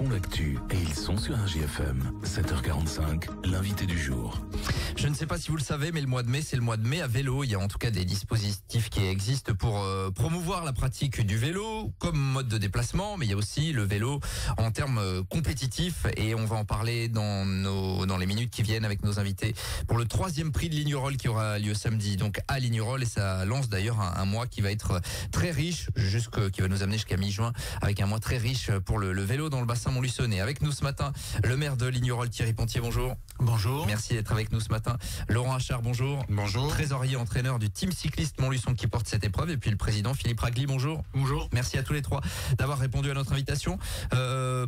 font l'actu et ils sont sur un GFM. 7h45, l'invité du jour. Je ne sais pas si vous le savez, mais le mois de mai, c'est le mois de mai à vélo. Il y a en tout cas des dispositifs qui existent pour promouvoir la pratique du vélo comme mode de déplacement, mais il y a aussi le vélo en termes compétitifs et on va en parler dans les minutes qui viennent avec nos invités pour le 3e prix de Lignerolles qui aura lieu samedi, donc à Lignerolles, et ça lance d'ailleurs un mois qui va être très riche, qui va nous amener jusqu'à mi-juin avec un mois très riche pour le vélo dans le bassin Montluçonnais. Avec nous ce matin, le maire de Lignerolles, Thierry Pontier, bonjour. Bonjour. Merci d'être avec nous ce matin. Laurent Achard, bonjour. Bonjour. Trésorier, entraîneur du team cycliste Montluçon qui porte cette épreuve. Et puis le président Philippe Ragli, bonjour. Bonjour. Merci à tous les trois d'avoir répondu à notre invitation.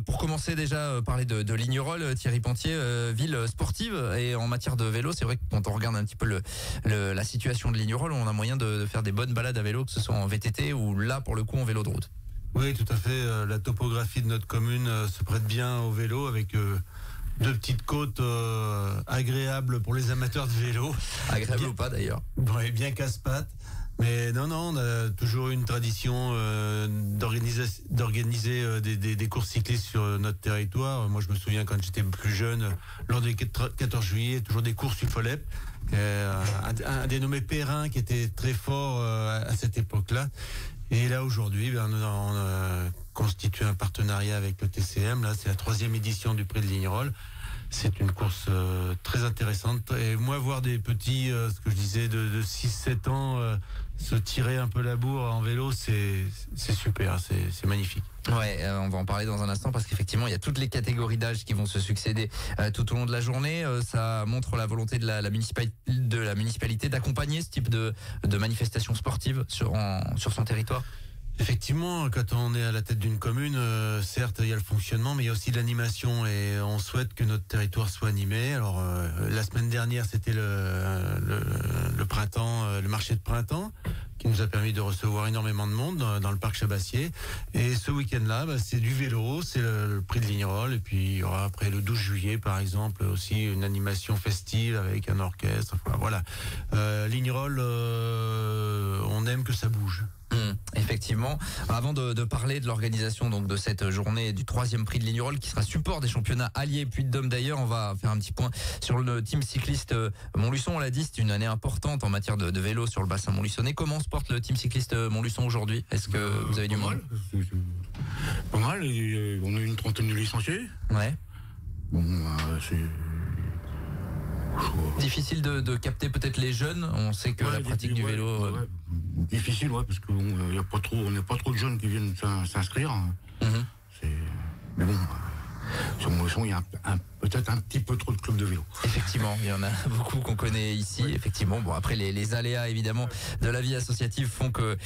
Pour commencer déjà, parler de Lignerolles, Thierry Pontier, ville sportive. Et en matière de vélo, c'est vrai que quand on regarde un petit peu la situation de Lignerolles, on a moyen de faire des bonnes balades à vélo, que ce soit en VTT ou là, pour le coup, en vélo de route. Oui, tout à fait. La topographie de notre commune se prête bien au vélo avec deux petites côtes agréables pour les amateurs de vélo. Agréable bien, ou pas d'ailleurs. Ouais, bien casse-pattes. Mais non, on a toujours eu une tradition d'organiser des courses cyclistes sur notre territoire. Moi, je me souviens quand j'étais plus jeune, lors des 14 juillet, toujours des courses UFOLEP. Un dénommé Perrin qui était très fort à cette époque-là. Et là, aujourd'hui, on a constitué un partenariat avec le TCM. Là, c'est la 3e édition du prix de Lignerolles. C'est une course très intéressante. Et moi, voir des petits, ce que je disais, de 6-7 ans, se tirer un peu la bourre en vélo, c'est super, c'est magnifique. Ouais, on va en parler dans un instant parce qu'effectivement, il y a toutes les catégories d'âge qui vont se succéder tout au long de la journée. Ça montre la volonté de la municipalité d'accompagner ce type de manifestations sportives sur son territoire. Effectivement, quand on est à la tête d'une commune, certes, il y a le fonctionnement, mais il y a aussi l'animation et on souhaite que notre territoire soit animé. Alors, la semaine dernière, c'était le printemps, le marché de printemps, qui nous a permis de recevoir énormément de monde dans le parc Chabassier. Et ce week-end-là, c'est du vélo, c'est le prix de Lignerolles. Et puis, il y aura après le 12 juillet, par exemple, aussi une animation festive avec un orchestre. Enfin, voilà. Lignerolles, on aime que ça bouge. Effectivement. Avant de parler de l'organisation donc de cette journée du 3e prix de Lignerolles qui sera support des championnats alliés Puy-de-Dôme d'ailleurs, on va faire un petit point sur le team cycliste Montluçon. On l'a dit, c'est une année importante en matière de vélo sur le bassin montluçonnais. Comment se porte le team cycliste Montluçon aujourd'hui? Est-ce que vous avez du monde? Pas mal, on a une 30aine de licenciés. Ouais. Bon, c'est... Difficile de capter peut-être les jeunes. On sait que la pratique du vélo... Difficile, parce qu'on n'a pas trop de jeunes qui viennent s'inscrire. Mais bon, sur Montluçon, il y a peut-être un petit peu trop de clubs de vélo. Effectivement, il y en a beaucoup qu'on connaît ici. Oui. Effectivement, bon après les aléas évidemment de la vie associative font que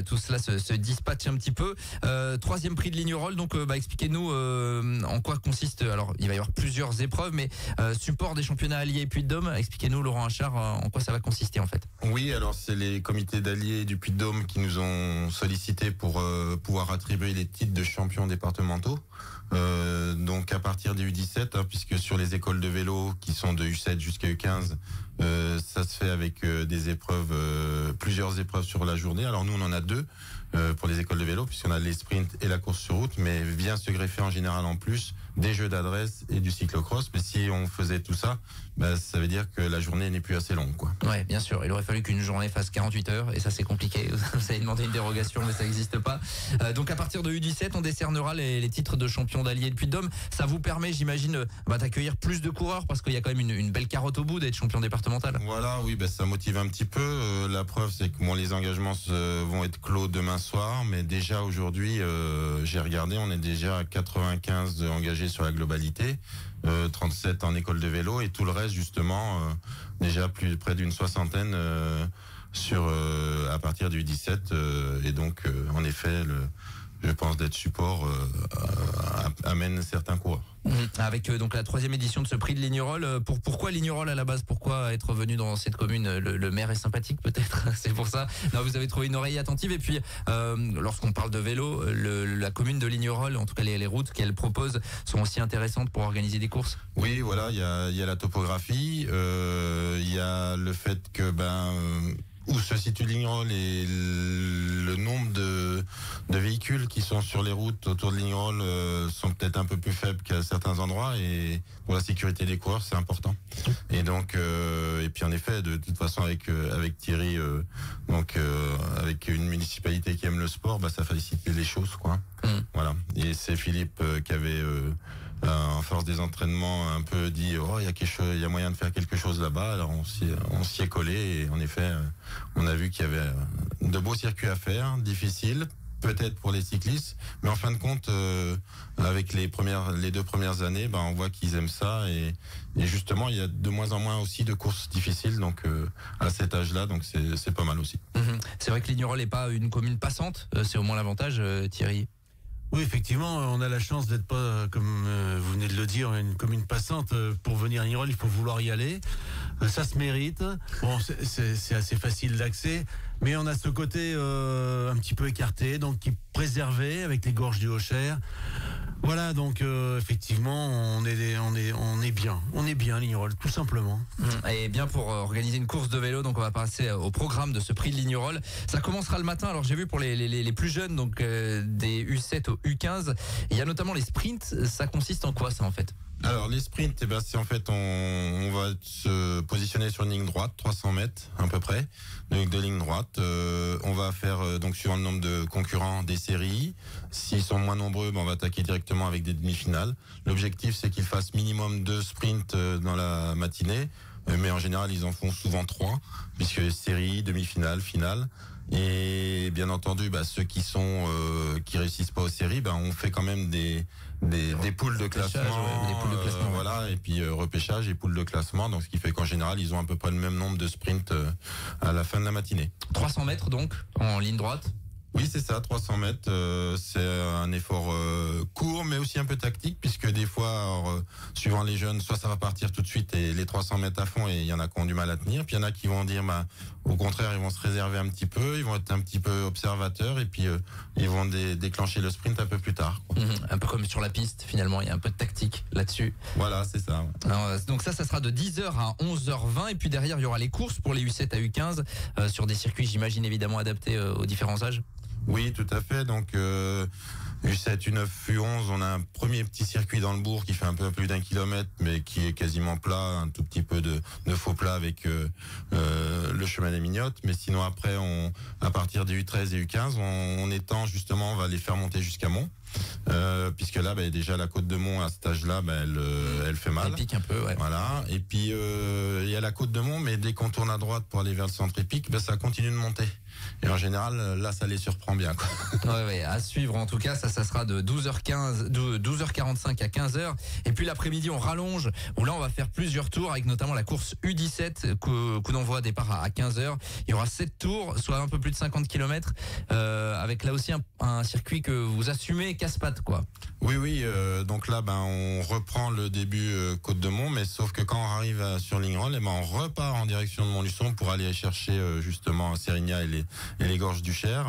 tout cela se dispatche un petit peu. 3e prix de Lignerolles, donc expliquez-nous en quoi consiste. Alors il va y avoir plusieurs épreuves, mais support des championnats alliés Puy-de-Dôme. Expliquez-nous, Laurent Achard, en quoi ça va consister en fait. Oui, alors c'est les comités d'alliés du Puy-de-Dôme qui nous ont sollicité pour pouvoir attribuer les titres de champions départementaux. Donc à partir des U17, puisque sur les écoles de vélo qui sont de U7 jusqu'à U15, ça se fait avec des épreuves, plusieurs épreuves sur la journée. Alors nous on en a 2 pour les écoles de vélo, puisqu'on a les sprints et la course sur route, mais vient se greffer en général en plus des jeux d'adresse et du cyclocross. Mais si on faisait tout ça, ça veut dire que la journée n'est plus assez longue, quoi. Ouais, bien sûr. Il aurait fallu qu'une journée fasse 48 heures et ça c'est compliqué. Vous avez demandé une dérogation, mais ça n'existe pas. Donc à partir de U17, on décernera les titres de champion d'alliés de Puy-de-Dôme. Ça vous permet, j'imagine, d'accueillir plus de coureurs parce qu'il y a quand même une belle carotte au bout d'être champion départemental. Voilà, oui, ça motive un petit peu. La preuve, c'est que les engagements vont être clos demain soir, mais déjà aujourd'hui, j'ai regardé, on est déjà à 95 engagés sur la globalité, 37 en école de vélo et tout le reste justement déjà près d'une 60aine à partir du 17 et donc en effet je pense d'être support amène certains coureurs. Avec donc la 3e édition de ce prix de Lignerolles. Pourquoi Lignerolles à la base? Pourquoi être venu dans cette commune? Le maire est sympathique peut-être, c'est pour ça. Non, vous avez trouvé une oreille attentive. Et puis lorsqu'on parle de vélo, la commune de Lignerolles, en tout cas les routes qu'elle propose sont aussi intéressantes pour organiser des courses. Oui, voilà, il y a la topographie, il y a le fait que où se situe Lignerolles et le nombre de véhicules qui sont sur les routes autour de Lignerolles sont peut-être un peu plus faibles qu'à certains endroits, et pour la sécurité des coureurs c'est important. Et donc et puis en effet de toute façon avec Thierry avec une municipalité qui aime le sport, ça facilite les choses quoi. Voilà. Et c'est Philippe qui avait en force des entraînements un peu dit il y a moyen de faire quelque chose là-bas. Alors on s'y est collé, et en effet on a vu qu'il y avait de beaux circuits à faire, difficiles peut-être pour les cyclistes, mais en fin de compte avec les 2 premières années, on voit qu'ils aiment ça, et justement il y a de moins en moins aussi de courses difficiles, donc à cet âge-là, donc c'est pas mal aussi. C'est vrai que Lignerolles n'est pas une commune passante, c'est au moins l'avantage, Thierry. Oui, effectivement, on a la chance d'être pas, comme vous venez de le dire, une commune passante. Pour venir à Lignerolles, il faut vouloir y aller. Ça se mérite. Bon, c'est assez facile d'accès, mais on a ce côté un petit peu écarté, donc qui est préservé avec les gorges du Haut-Cher. Voilà, donc effectivement, on est bien à Lignerolles, tout simplement. Et bien pour organiser une course de vélo, donc on va passer au programme de ce prix de Lignerolles. Ça commencera le matin. Alors j'ai vu pour les plus jeunes, donc des U7 au U15, il y a notamment les sprints. Ça consiste en quoi ça en fait? Alors les sprints, c'est en fait on va se positionner sur une ligne droite, 300 mètres à peu près, donc de ligne droite. On va faire donc suivant le nombre de concurrents des séries. S'ils sont moins nombreux, on va attaquer directement avec des demi-finales. L'objectif c'est qu'ils fassent minimum 2 sprints dans la matinée, mais en général ils en font souvent 3, puisque série, demi-finale, finale. Et bien entendu, ceux qui réussissent pas aux séries, on fait quand même des poules de classement, des poules de classement, voilà, et puis repêchage et poules de classement, donc ce qui fait qu'en général ils ont à peu près le même nombre de sprints à la fin de la matinée. 300 mètres donc en ligne droite. Oui, c'est ça, 300 mètres, c'est un effort court, mais aussi un peu tactique, puisque des fois, suivant les jeunes, soit ça va partir tout de suite et les 300 mètres à fond, et il y en a qui ont du mal à tenir, puis il y en a qui vont dire, au contraire, ils vont se réserver un petit peu, ils vont être un petit peu observateurs, et puis ils vont déclencher le sprint un peu plus tard, quoi. Un peu comme sur la piste, finalement, il y a un peu de tactique là-dessus. Voilà, c'est ça. Alors, donc ça sera de 10h à 11h20, et puis derrière, il y aura les courses pour les U7 à U15, sur des circuits, j'imagine, évidemment adaptés aux différents âges. Oui, tout à fait. Donc U7, U9, U11, on a un premier petit circuit dans le bourg qui fait un peu plus d'1 kilomètre, mais qui est quasiment plat, un tout petit peu de faux plat avec le chemin des Mignottes. Mais sinon après, à partir des U13 et U15, on étend justement, on va les faire monter jusqu'à Mont. Puisque là déjà la côte de Mont à cet âge-là elle fait mal. Elle pique un peu, ouais. Voilà. Et puis il y a la côte de Mont, mais dès qu'on tourne à droite pour aller vers le centre épique, ça continue de monter. Et en général, là, ça les surprend bien, quoi. Ouais, à suivre en tout cas, ça sera de 12h45 à 15h. Et puis l'après-midi, on rallonge, où là, on va faire plusieurs tours, avec notamment la course U17, coup d'envoi départ à 15h. Il y aura 7 tours, soit un peu plus de 50 km, avec là aussi un circuit que vous assumez casse-pattes, quoi. Oui, donc là, on reprend le début Côte de Mont, mais sauf que quand on arrive sur Lignerolles, on repart en direction de Montluçon pour aller chercher justement Sérignat et les gorges du Cher,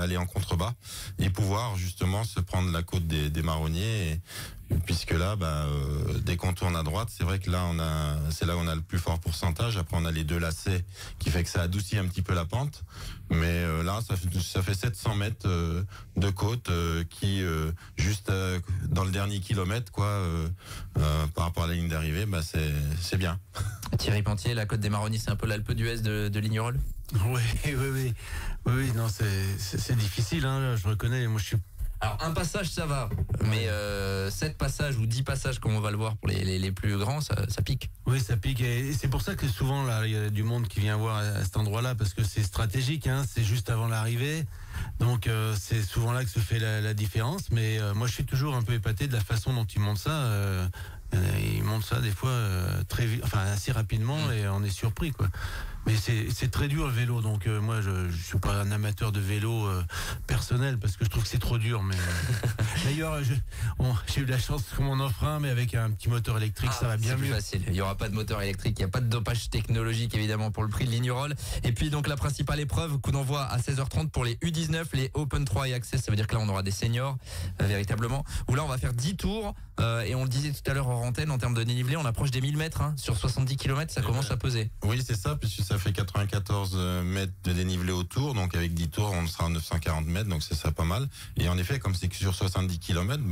aller en contrebas et pouvoir justement se prendre la côte des Marronniers. Puisque là, dès qu'on tourne à droite, c'est vrai que là, c'est là où on a le plus fort pourcentage. Après, on a les 2 lacets qui fait que ça adoucit un petit peu la pente. Mais là, ça fait 700 mètres de côte qui, juste dans le dernier kilomètre, quoi, par rapport à la ligne d'arrivée, c'est bien. Thierry Pantier, la côte des Marronniers, c'est un peu l'Alpe d'Huez de Lignerolles. Oui, non, c'est difficile, hein, je reconnais. Moi, je suis. Alors un passage ça va, mais 7 passages ou 10 passages comme on va le voir pour les plus grands, ça pique. Oui, ça pique, et c'est pour ça que souvent là il y a du monde qui vient voir à cet endroit-là, parce que c'est stratégique, hein, c'est juste avant l'arrivée, donc c'est souvent là que se fait la différence. Mais moi je suis toujours un peu épaté de la façon dont ils montent ça. Ils montent ça des fois assez rapidement, et on est surpris, quoi. Mais c'est très dur le vélo, donc moi je suis pas un amateur de vélo personnel, parce que je trouve que c'est trop dur. Mais d'ailleurs, j'ai eu la chance qu'on m'en offre un, mais avec un petit moteur électrique, ça va bien c'est mieux. plus facile. Il n'y aura pas de moteur électrique, il n'y a pas de dopage technologique évidemment pour le prix de Lignerolles. Et puis donc la principale épreuve, coup d'envoi à 16h30 pour les U19, les Open 3 et Access. Ça veut dire que là on aura des seniors véritablement. Où là on va faire 10 tours et on le disait tout à l'heure hors antenne, en termes de dénivelé, on approche des 1000 mètres sur 70 km, ça commence à peser. Oui, c'est ça, puisque ça fait 94 mètres de dénivelé autour, donc avec 10 tours, on sera à 940 mètres, donc c'est ça pas mal. Et en effet, comme c'est que sur 70 km,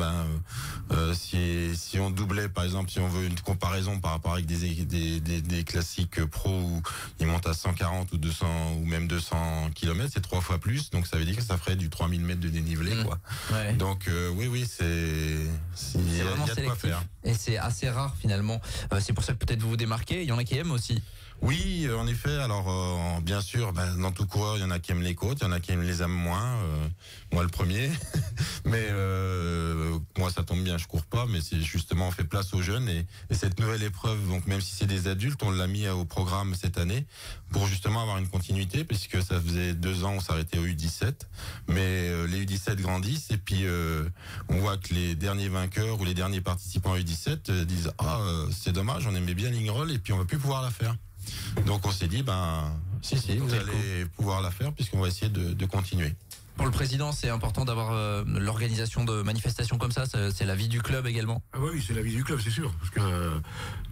si on doublait, par exemple, si on veut une comparaison par rapport avec des classiques pro où ils montent à 140 ou 200 ou même 200 km, c'est 3 fois plus, donc ça veut dire que ça ferait du 3000 mètres de dénivelé, quoi. Ouais. Donc oui, il y a de quoi faire. Et c'est assez rare finalement. C'est pour ça que peut-être vous vous démarquez. Il y en a qui aiment aussi. Oui, en effet. Alors, bien sûr, dans tout coureur, il y en a qui aiment les côtes, il y en a qui les aiment moins. Moi, le premier. Mais moi, ça tombe bien, je cours pas, mais c'est justement on fait place aux jeunes et cette nouvelle épreuve. Donc, même si c'est des adultes, on l'a mis au programme cette année pour justement avoir une continuité, puisque ça faisait 2 ans on s'arrêtait au U17, mais les U17 grandissent et puis on voit que les derniers vainqueurs ou les derniers participants à U17 disent c'est dommage, on aimait bien Lignerolles et puis on va plus pouvoir la faire. Donc on s'est dit si vous allez pouvoir la faire puisqu'on va essayer de continuer. Pour le président, c'est important d'avoir l'organisation de manifestations comme ça. C'est la vie du club également. Ah oui, c'est la vie du club, c'est sûr. Parce que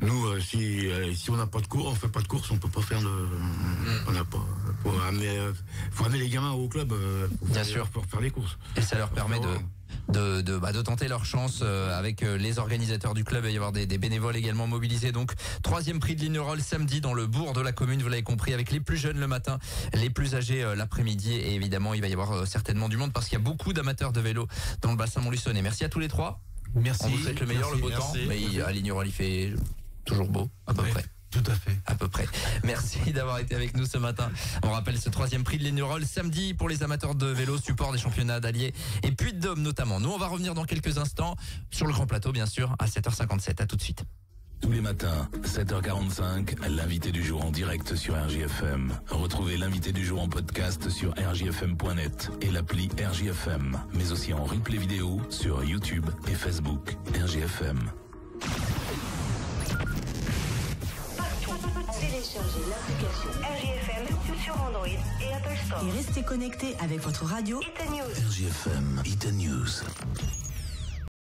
nous, si on n'a pas de cours, on fait pas de course, on peut pas faire on n'a pas. Faut amener les gamins au club. Bien sûr, pour faire les courses. Et ça leur permet de tenter leur chance avec les organisateurs du club. Il va y avoir des bénévoles également mobilisés. Donc 3e prix de Lignerolles samedi dans le bourg de la commune, vous l'avez compris, avec les plus jeunes le matin, les plus âgés l'après-midi, et évidemment il va y avoir certainement du monde parce qu'il y a beaucoup d'amateurs de vélo dans le bassin montluçonnais. Merci à tous les trois. Merci. On vous souhaite le meilleur, le beau temps, mais à Lignerolles il fait toujours beau à peu près. Tout à fait. À peu près. Merci d'avoir été avec nous ce matin. On rappelle ce 3e prix de Lignerolles samedi pour les amateurs de vélo, support des championnats d'Allier et Puy-de-Dôme notamment. Nous, on va revenir dans quelques instants sur le grand plateau, bien sûr, à 7h57. À tout de suite. Tous les matins, 7h45, l'invité du jour en direct sur RJFM. Retrouvez l'invité du jour en podcast sur rjfm.net et l'appli RJFM, mais aussi en replay vidéo sur YouTube et Facebook. RJFM. Téléchargez l'application RJFM sur Android et Apple Store. Et restez connectés avec votre radio Ita News. RJFM, Ita News.